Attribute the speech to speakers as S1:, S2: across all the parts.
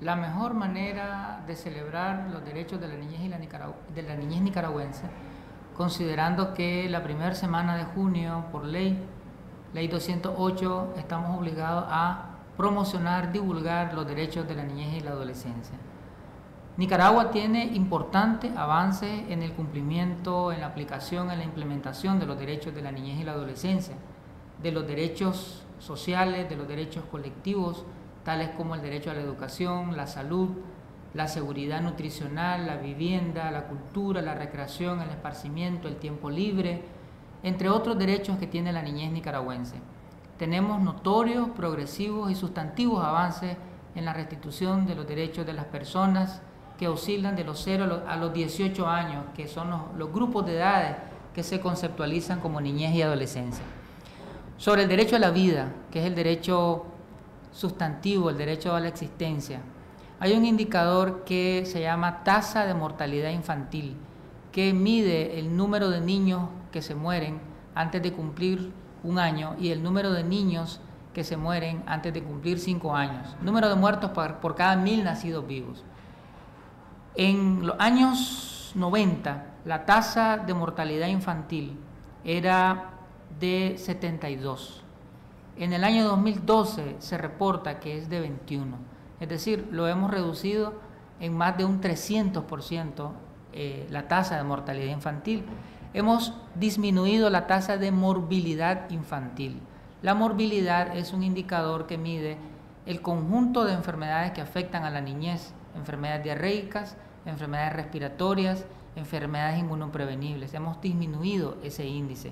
S1: La mejor manera de celebrar los derechos de la niñez, de la niñez nicaragüense, considerando que la primera semana de junio, por ley 208, estamos obligados a promocionar, divulgar los derechos de la niñez y la adolescencia. Nicaragua tiene importantes avances en el cumplimiento, en la aplicación, en la implementación de los derechos de la niñez y la adolescencia, de los derechos sociales, de los derechos colectivos, tales como el derecho a la educación, la salud, la seguridad nutricional, la vivienda, la cultura, la recreación, el esparcimiento, el tiempo libre, entre otros derechos que tiene la niñez nicaragüense. Tenemos notorios, progresivos y sustantivos avances en la restitución de los derechos de las personas que oscilan de los 0 a los 18 años, que son los grupos de edades que se conceptualizan como niñez y adolescencia. Sobre el derecho a la vida, que es el derecho sustantivo, el derecho a la existencia, hay un indicador que se llama tasa de mortalidad infantil, que mide el número de niños que se mueren antes de cumplir un año y el número de niños que se mueren antes de cumplir 5 años. Número de muertos por cada 1000 nacidos vivos. En los años 90, la tasa de mortalidad infantil era de 72. En el año 2012 se reporta que es de 21. Es decir, lo hemos reducido en más de un 300% la tasa de mortalidad infantil. Hemos disminuido la tasa de morbilidad infantil. La morbilidad es un indicador que mide el conjunto de enfermedades que afectan a la niñez, enfermedades diarreicas, enfermedades respiratorias, enfermedades inmunoprevenibles. Hemos disminuido ese índice.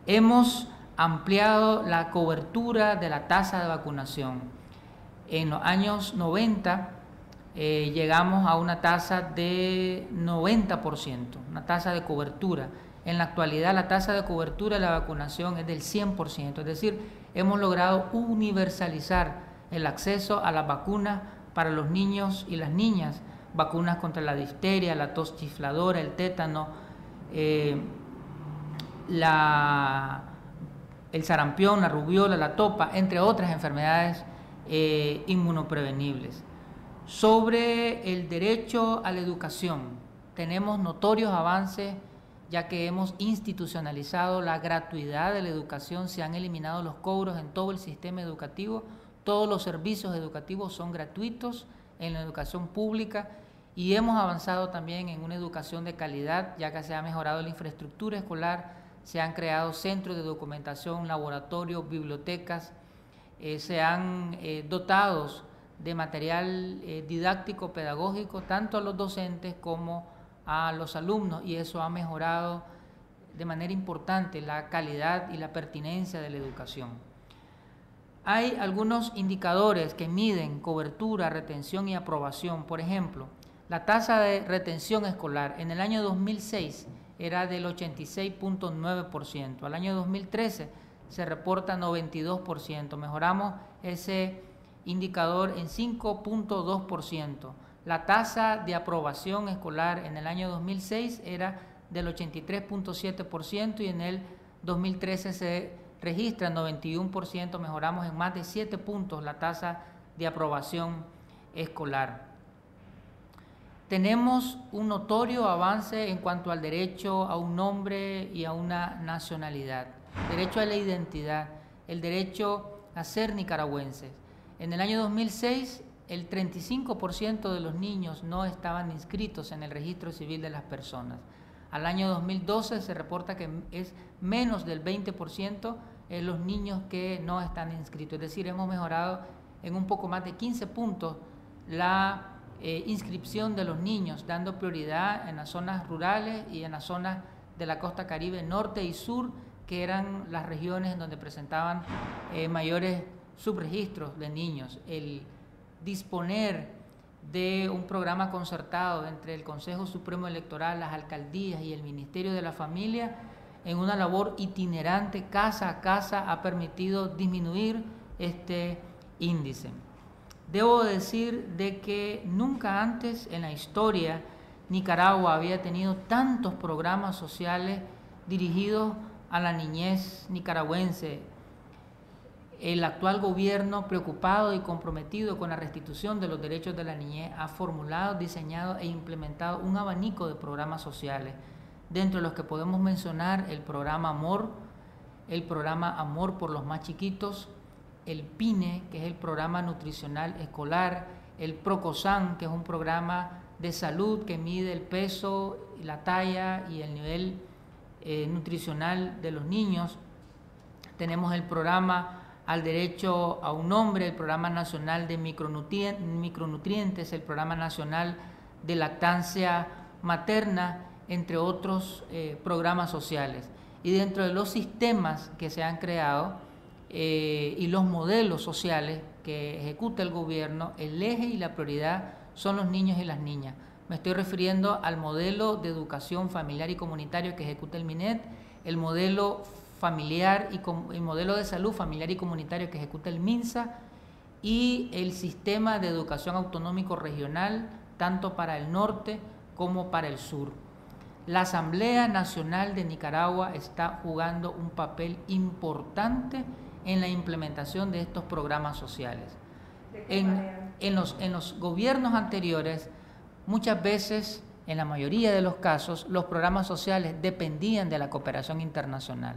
S1: Hemos ampliado la cobertura de la tasa de vacunación. En los años 90 llegamos a una tasa de 90%, una tasa de cobertura. En la actualidad la tasa de cobertura de la vacunación es del 100%, es decir, hemos logrado universalizar el acceso a las vacunas para los niños y las niñas, vacunas contra la difteria, la tos chifladora, el tétano, el sarampión, la rubiola, la topa, entre otras enfermedades inmunoprevenibles. Sobre el derecho a la educación, tenemos notorios avances, ya que hemos institucionalizado la gratuidad de la educación, se han eliminado los cobros en todo el sistema educativo, todos los servicios educativos son gratuitos en la educación pública y hemos avanzado también en una educación de calidad, ya que se ha mejorado la infraestructura escolar, se han creado centros de documentación, laboratorios, bibliotecas, se han dotados de material didáctico, pedagógico, tanto a los docentes como a los alumnos, y eso ha mejorado de manera importante la calidad y la pertinencia de la educación. Hay algunos indicadores que miden cobertura, retención y aprobación. Por ejemplo, la tasa de retención escolar en el año 2006 era del 86.9%, al año 2013 se reporta 92%, mejoramos ese indicador en 5.2%. La tasa de aprobación escolar en el año 2006 era del 83.7% y en el 2013 se registra 91%, mejoramos en más de 7 puntos la tasa de aprobación escolar. Tenemos un notorio avance en cuanto al derecho a un nombre y a una nacionalidad, derecho a la identidad, el derecho a ser nicaragüenses. En el año 2006, el 35% de los niños no estaban inscritos en el registro civil de las personas. Al año 2012 se reporta que es menos del 20% los niños que no están inscritos. Es decir, hemos mejorado en un poco más de 15 puntos la inscripción de los niños, dando prioridad en las zonas rurales y en las zonas de la costa caribe norte y sur, que eran las regiones en donde presentaban mayores subregistros de niños. El disponer de un programa concertado entre el Consejo Supremo Electoral, las alcaldías y el Ministerio de la Familia en una labor itinerante casa a casa ha permitido disminuir este índice. Debo decir de que nunca antes en la historia Nicaragua había tenido tantos programas sociales dirigidos a la niñez nicaragüense. El actual gobierno, preocupado y comprometido con la restitución de los derechos de la niñez, ha formulado, diseñado e implementado un abanico de programas sociales, dentro de los que podemos mencionar el programa Amor por los más chiquitos, el PINE, que es el programa nutricional escolar, el PROCOSAN, que es un programa de salud que mide el peso, la talla y el nivel nutricional de los niños. Tenemos el programa Al Derecho a un Nombre, el programa nacional de micronutrientes, el programa nacional de lactancia materna, entre otros programas sociales. Y dentro de los sistemas que se han creado y los modelos sociales que ejecuta el gobierno, el eje y la prioridad son los niños y las niñas. Me estoy refiriendo al modelo de educación familiar y comunitario que ejecuta el MINET, el modelo familiar y el modelo de salud familiar y comunitario que ejecuta el MINSA, y el sistema de educación autonómico regional, tanto para el norte como para el sur. La Asamblea Nacional de Nicaragua está jugando un papel importante en la implementación de estos programas sociales. En los gobiernos anteriores, muchas veces, en la mayoría de los casos, los programas sociales dependían de la cooperación internacional.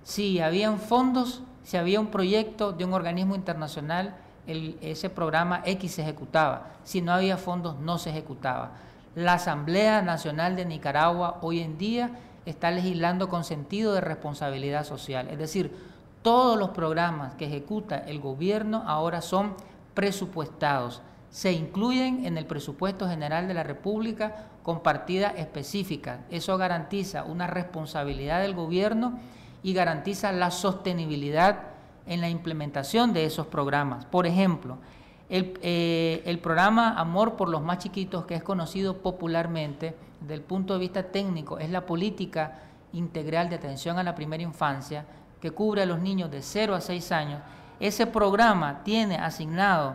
S1: Si habían fondos, si había un proyecto de un organismo internacional, ese programa X se ejecutaba. Si no había fondos, no se ejecutaba. La Asamblea Nacional de Nicaragua hoy en día está legislando con sentido de responsabilidad social. Es decir, todos los programas que ejecuta el gobierno ahora son presupuestados. Se incluyen en el presupuesto general de la República con partidas específicas. Eso garantiza una responsabilidad del gobierno y garantiza la sostenibilidad en la implementación de esos programas. Por ejemplo, el programa Amor por los más chiquitos, que es conocido popularmente desde el punto de vista técnico, es la política integral de atención a la primera infancia que cubre a los niños de 0 a 6 años. Ese programa tiene asignado,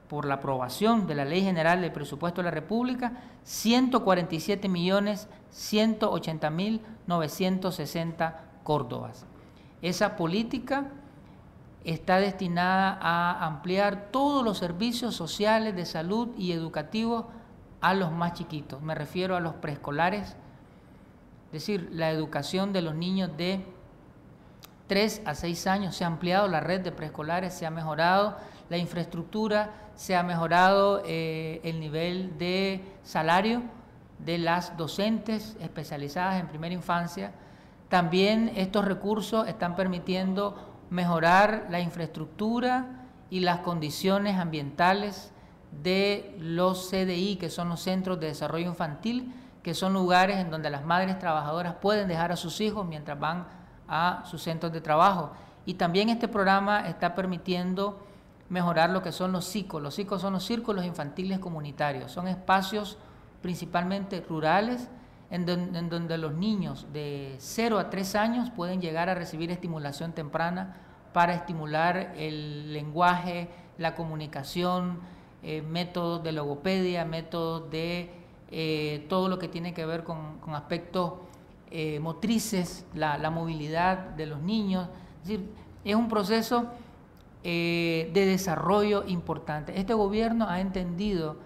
S1: por la aprobación de la Ley General del Presupuesto de la República, 147.180.960 córdobas. Esa política está destinada a ampliar todos los servicios sociales de salud y educativos a los más chiquitos. Me refiero a los preescolares, es decir, la educación de los niños de 3 a 6 años. Se ha ampliado la red de preescolares, se ha mejorado la infraestructura, se ha mejorado el nivel de salario de las docentes especializadas en primera infancia. También estos recursos están permitiendo mejorar la infraestructura y las condiciones ambientales de los CDI, que son los Centros de Desarrollo Infantil, que son lugares en donde las madres trabajadoras pueden dejar a sus hijos mientras van a sus centros de trabajo. Y también este programa está permitiendo mejorar lo que son los CICO. Los CICO son los círculos infantiles comunitarios. Son espacios principalmente rurales en donde los niños de 0 a 3 años pueden llegar a recibir estimulación temprana para estimular el lenguaje, la comunicación, métodos de logopedia, métodos de todo lo que tiene que ver con aspectos motrices, la movilidad de los niños. Es decir, es un proceso de desarrollo importante. Este gobierno ha entendido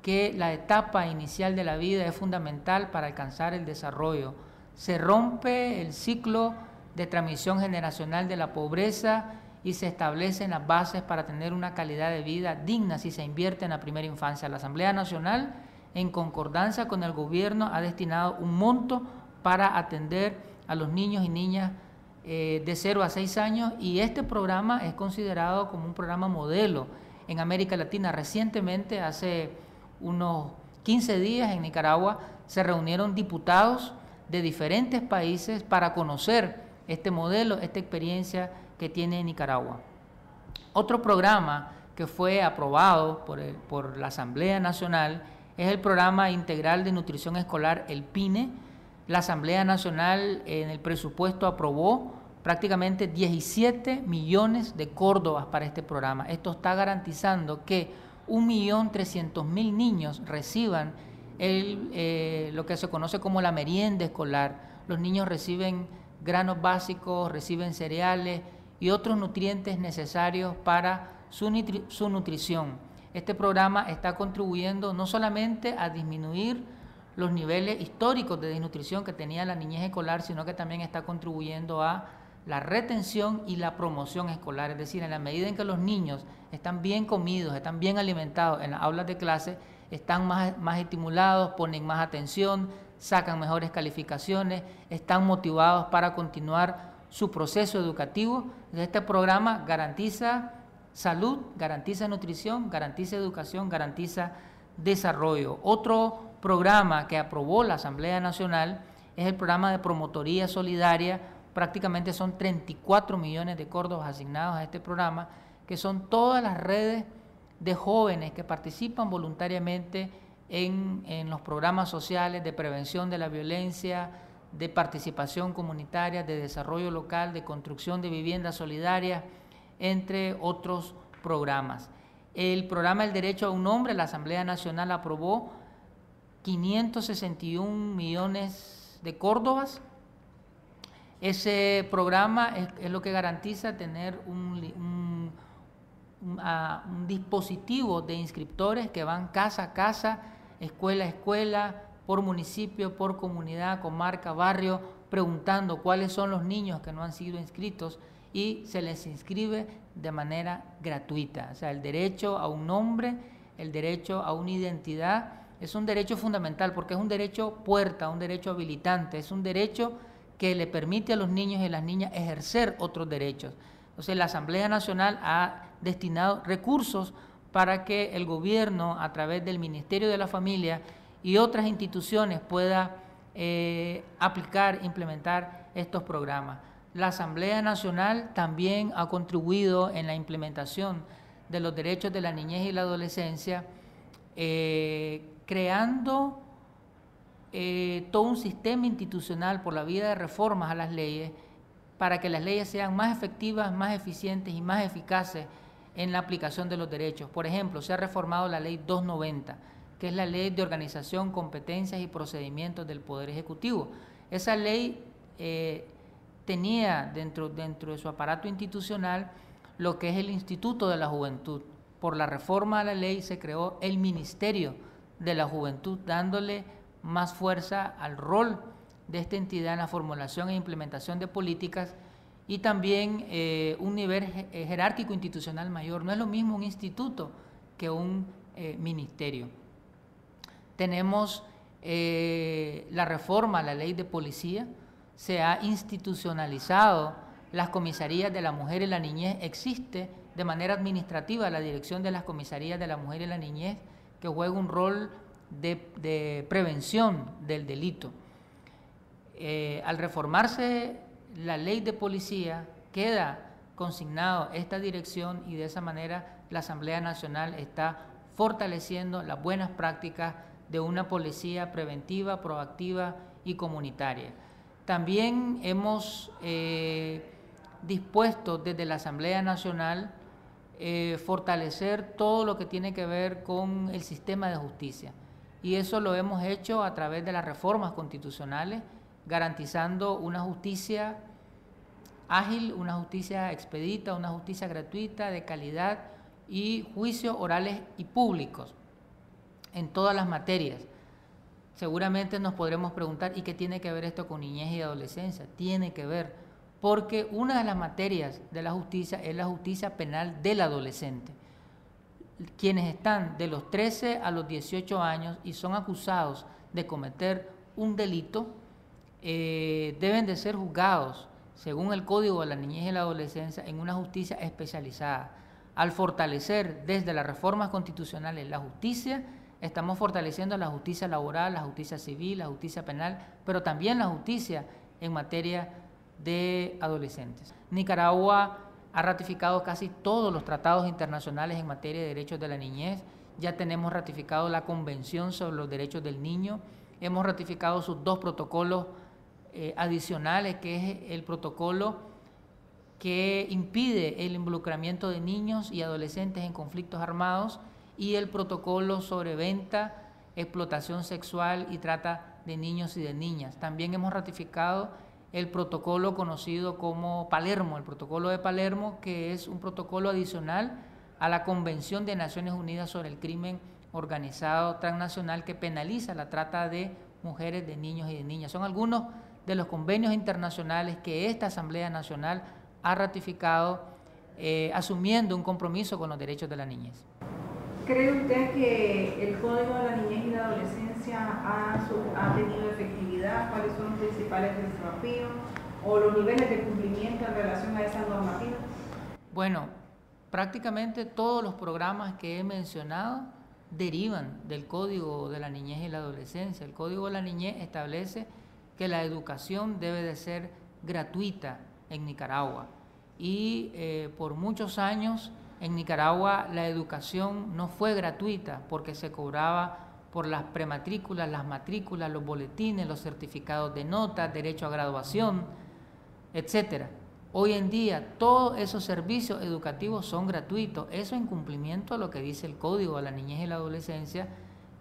S1: que la etapa inicial de la vida es fundamental para alcanzar el desarrollo. Se rompe el ciclo de transmisión generacional de la pobreza y se establecen las bases para tener una calidad de vida digna si se invierte en la primera infancia. La Asamblea Nacional, en concordancia con el gobierno, ha destinado un monto para atender a los niños y niñas de 0 a 6 años, y este programa es considerado como un programa modelo en América Latina. Recientemente, hace unos 15 días, en Nicaragua se reunieron diputados de diferentes países para conocer este modelo, esta experiencia que tiene Nicaragua. Otro programa que fue aprobado por la Asamblea Nacional es el Programa Integral de Nutrición Escolar, el PINE. La Asamblea Nacional en el presupuesto aprobó prácticamente 17 millones de córdobas para este programa. Esto está garantizando que 1.300.000 niños reciban lo que se conoce como la merienda escolar. Los niños reciben granos básicos, reciben cereales y otros nutrientes necesarios para su nutrición. Este programa está contribuyendo no solamente a disminuir los niveles históricos de desnutrición que tenía la niñez escolar, sino que también está contribuyendo a la retención y la promoción escolar. Es decir, en la medida en que los niños están bien comidos, están bien alimentados en las aulas de clase, están más estimulados, ponen más atención, sacan mejores calificaciones, están motivados para continuar su proceso educativo. Este programa garantiza salud, garantiza nutrición, garantiza educación, garantiza desarrollo. Otro programa que aprobó la Asamblea Nacional es el programa de promotoría solidaria. Prácticamente son 34 millones de córdobas asignados a este programa, que son todas las redes de jóvenes que participan voluntariamente en los programas sociales de prevención de la violencia, de participación comunitaria, de desarrollo local, de construcción de viviendas solidarias, entre otros programas. El programa El Derecho a un Nombre, la Asamblea Nacional aprobó 561 millones de córdobas. Ese programa es lo que garantiza tener un dispositivo de inscriptores que van casa a casa, escuela a escuela, por municipio, por comunidad, comarca, barrio, preguntando cuáles son los niños que no han sido inscritos y se les inscribe de manera gratuita. O sea, el derecho a un nombre, el derecho a una identidad es un derecho fundamental porque es un derecho puerta, un derecho habilitante, es un derecho que le permite a los niños y las niñas ejercer otros derechos. Entonces, la Asamblea Nacional ha destinado recursos para que el gobierno, a través del Ministerio de la Familia y otras instituciones, pueda aplicar, implementar estos programas. La Asamblea Nacional también ha contribuido en la implementación de los derechos de la niñez y la adolescencia, creando todo un sistema institucional por la vía de reformas a las leyes para que las leyes sean más efectivas, más eficientes y más eficaces en la aplicación de los derechos. Por ejemplo, se ha reformado la Ley 290, que es la Ley de Organización, Competencias y Procedimientos del Poder Ejecutivo. Esa ley tenía dentro de su aparato institucional lo que es el Instituto de la Juventud. Por la reforma a la ley se creó el Ministerio de la Juventud, dándole más fuerza al rol de esta entidad en la formulación e implementación de políticas y también un nivel jerárquico institucional mayor. No es lo mismo un instituto que un ministerio. Tenemos la reforma a la ley de policía, se ha institucionalizado las comisarías de la mujer y la niñez, existe de manera administrativa la dirección de las comisarías de la mujer y la niñez que juega un rol de prevención del delito. Al reformarse la ley de policía, queda consignado esta dirección y de esa manera la Asamblea Nacional está fortaleciendo las buenas prácticas de una policía preventiva, proactiva y comunitaria. También hemos dispuesto desde la Asamblea Nacional fortalecer todo lo que tiene que ver con el sistema de justicia. Y eso lo hemos hecho a través de las reformas constitucionales, garantizando una justicia ágil, una justicia expedita, una justicia gratuita, de calidad y juicios orales y públicos en todas las materias. Seguramente nos podremos preguntar, ¿y qué tiene que ver esto con niñez y adolescencia? Tiene que ver, porque una de las materias de la justicia es la justicia penal del adolescente. Quienes están de los 13 a los 18 años y son acusados de cometer un delito, deben de ser juzgados, según el Código de la Niñez y la Adolescencia, en una justicia especializada. Al fortalecer desde las reformas constitucionales la justicia, estamos fortaleciendo la justicia laboral, la justicia civil, la justicia penal, pero también la justicia en materia de adolescentes. Nicaragua ha ratificado casi todos los tratados internacionales en materia de derechos de la niñez. Ya tenemos ratificado la Convención sobre los Derechos del Niño, hemos ratificado sus 2 protocolos adicionales, que es el protocolo que impide el involucramiento de niños y adolescentes en conflictos armados y el protocolo sobre venta, explotación sexual y trata de niños y de niñas. También hemos ratificado el protocolo conocido como Palermo, el protocolo de Palermo, que es un protocolo adicional a la Convención de Naciones Unidas sobre el Crimen Organizado Transnacional, que penaliza la trata de mujeres, de niños y de niñas. Son algunos de los convenios internacionales que esta Asamblea Nacional ha ratificado, asumiendo un compromiso con los derechos de la niñez.
S2: ¿Cree usted que el Código de la Niñez y la Adolescencia ha tenido efectividad? ¿Cuáles son los principales desafíos o los niveles de cumplimiento en relación a esa normativa?
S1: Bueno, prácticamente todos los programas que he mencionado derivan del Código de la Niñez y la Adolescencia. El Código de la Niñez establece que la educación debe de ser gratuita en Nicaragua y por muchos años en Nicaragua la educación no fue gratuita porque se cobraba por las prematrículas, las matrículas, los boletines, los certificados de notas, derecho a graduación, etcétera. Hoy en día todos esos servicios educativos son gratuitos, eso en cumplimiento a lo que dice el Código de la Niñez y la Adolescencia,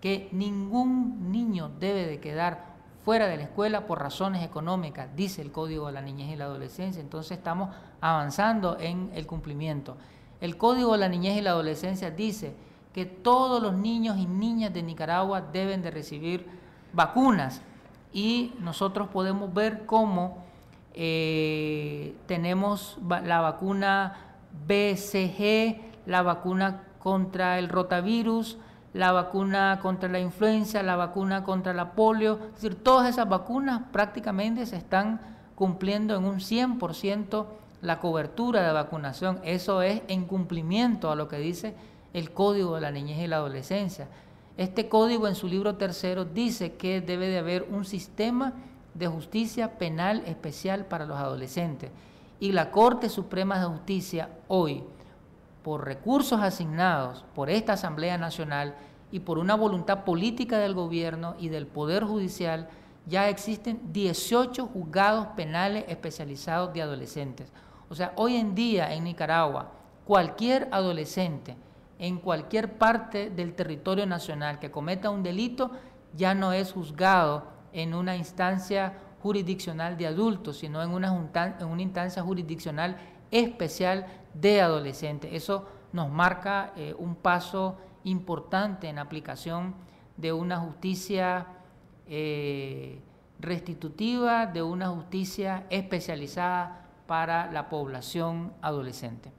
S1: que ningún niño debe de quedar fuera de la escuela por razones económicas, dice el Código de la Niñez y la Adolescencia. Entonces estamos avanzando en el cumplimiento. El Código de la Niñez y la Adolescencia dice que todos los niños y niñas de Nicaragua deben de recibir vacunas y nosotros podemos ver cómo tenemos la vacuna BCG, la vacuna contra el rotavirus, la vacuna contra la influenza, la vacuna contra la polio, es decir, todas esas vacunas prácticamente se están cumpliendo en un 100% la cobertura de vacunación. Eso es en cumplimiento a lo que dice el Código de la Niñez y la Adolescencia. Este código en su libro tercero dice que debe de haber un sistema de justicia penal especial para los adolescentes y la Corte Suprema de Justicia hoy, por recursos asignados por esta Asamblea Nacional y por una voluntad política del gobierno y del Poder Judicial, ya existen 18 juzgados penales especializados de adolescentes. O sea, hoy en día en Nicaragua, cualquier adolescente en cualquier parte del territorio nacional que cometa un delito ya no es juzgado en una instancia jurisdiccional de adultos, sino en una instancia jurisdiccional especial de adolescentes. Eso nos marca un paso importante en la aplicación de una justicia restitutiva, de una justicia especializada para la población adolescente.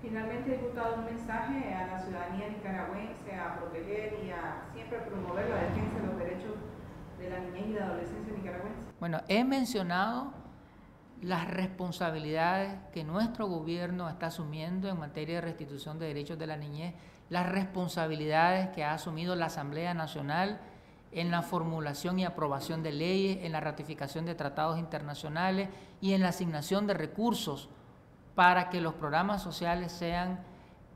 S2: Finalmente, diputado, un mensaje a la ciudadanía nicaragüense a proteger y a siempre promover la defensa de los derechos de la niñez y la adolescencia nicaragüense.
S1: Bueno, he mencionado las responsabilidades que nuestro gobierno está asumiendo en materia de restitución de derechos de la niñez, las responsabilidades que ha asumido la Asamblea Nacional en la formulación y aprobación de leyes, en la ratificación de tratados internacionales y en la asignación de recursos para que los programas sociales sean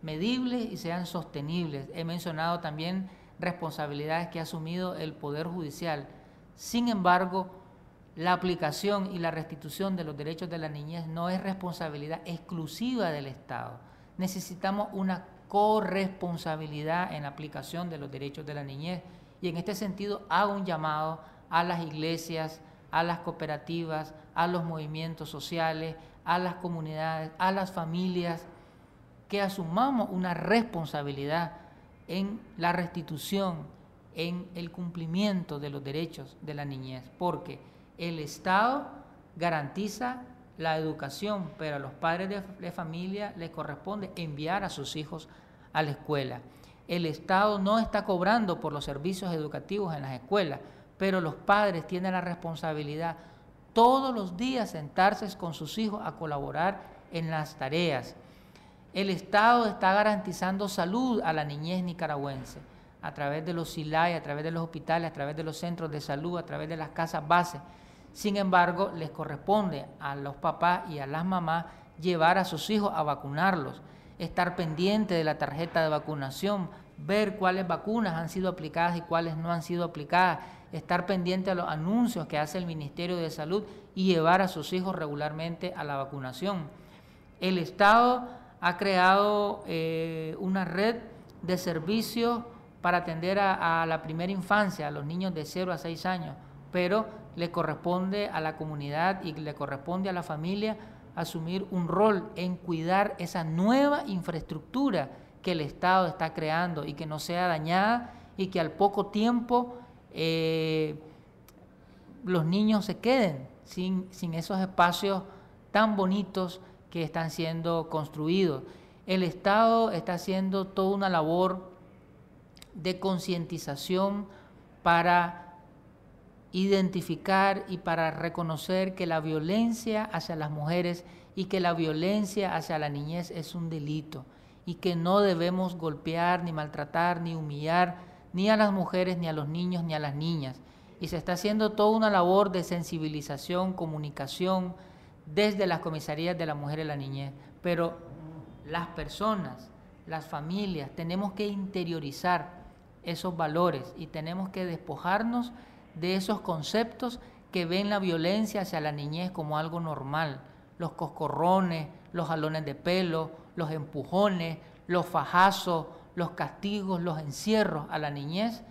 S1: medibles y sean sostenibles. He mencionado también responsabilidades que ha asumido el Poder Judicial. Sin embargo, la aplicación y la restitución de los derechos de la niñez no es responsabilidad exclusiva del Estado. Necesitamos una corresponsabilidad en la aplicación de los derechos de la niñez y en este sentido hago un llamado a las iglesias, a las cooperativas, a los movimientos sociales, a las comunidades, a las familias, que asumamos una responsabilidad en la restitución, en el cumplimiento de los derechos de la niñez, porque el Estado garantiza la educación, pero a los padres de familia les corresponde enviar a sus hijos a la escuela. El Estado no está cobrando por los servicios educativos en las escuelas, pero los padres tienen la responsabilidad todos los días sentarse con sus hijos a colaborar en las tareas. El Estado está garantizando salud a la niñez nicaragüense a través de los SILAI, a través de los hospitales, a través de los centros de salud, a través de las casas base. Sin embargo, les corresponde a los papás y a las mamás llevar a sus hijos a vacunarlos, estar pendiente de la tarjeta de vacunación, ver cuáles vacunas han sido aplicadas y cuáles no han sido aplicadas, estar pendiente a los anuncios que hace el Ministerio de Salud y llevar a sus hijos regularmente a la vacunación. El Estado ha creado una red de servicios para atender a la primera infancia, a los niños de 0 a 6 años, pero le corresponde a la comunidad y le corresponde a la familia asumir un rol en cuidar esa nueva infraestructura que el Estado está creando y que no sea dañada y que al poco tiempo los niños se queden sin esos espacios tan bonitos que están siendo construidos. El Estado está haciendo toda una labor de concientización para identificar y para reconocer que la violencia hacia las mujeres y que la violencia hacia la niñez es un delito y que no debemos golpear, ni maltratar, ni humillar ni a las mujeres, ni a los niños, ni a las niñas. Y se está haciendo toda una labor de sensibilización, comunicación desde las comisarías de la mujer y la niñez. Pero las personas, las familias, tenemos que interiorizar esos valores y tenemos que despojarnos de esos conceptos que ven la violencia hacia la niñez como algo normal. Los coscorrones, los jalones de pelo, los empujones, los fajazos, los castigos, los encierros a la niñez.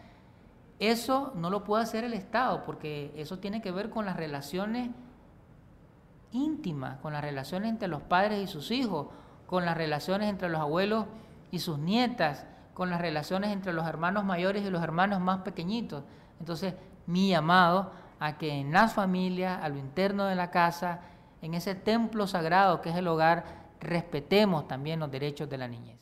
S1: Eso no lo puede hacer el Estado, porque eso tiene que ver con las relaciones íntimas, con las relaciones entre los padres y sus hijos, con las relaciones entre los abuelos y sus nietas, con las relaciones entre los hermanos mayores y los hermanos más pequeñitos. Entonces, mi llamado a que en las familias, a lo interno de la casa, en ese templo sagrado que es el hogar, respetemos también los derechos de la niñez.